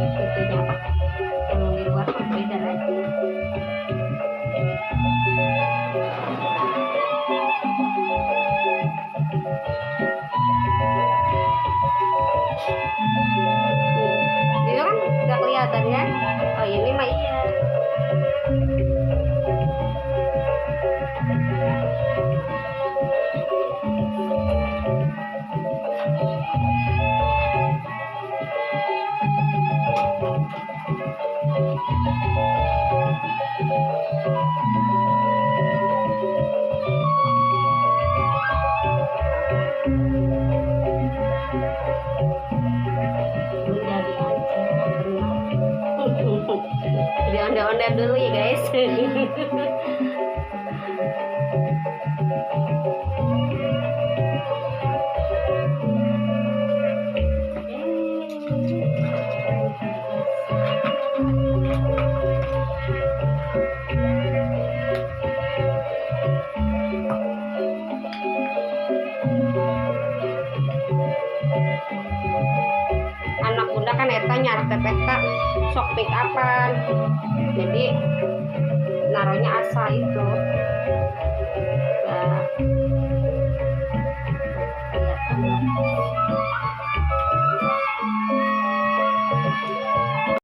itunya apa yang di luar beda lagi. Ini kan udah kelihatan ya. Oh ini mah iya. Jadi onde-onde dulu ya guys. Anak bunda kan eta nyarep tepeta sok pick upan, jadi naruhnya asa itu nah, kelihatan.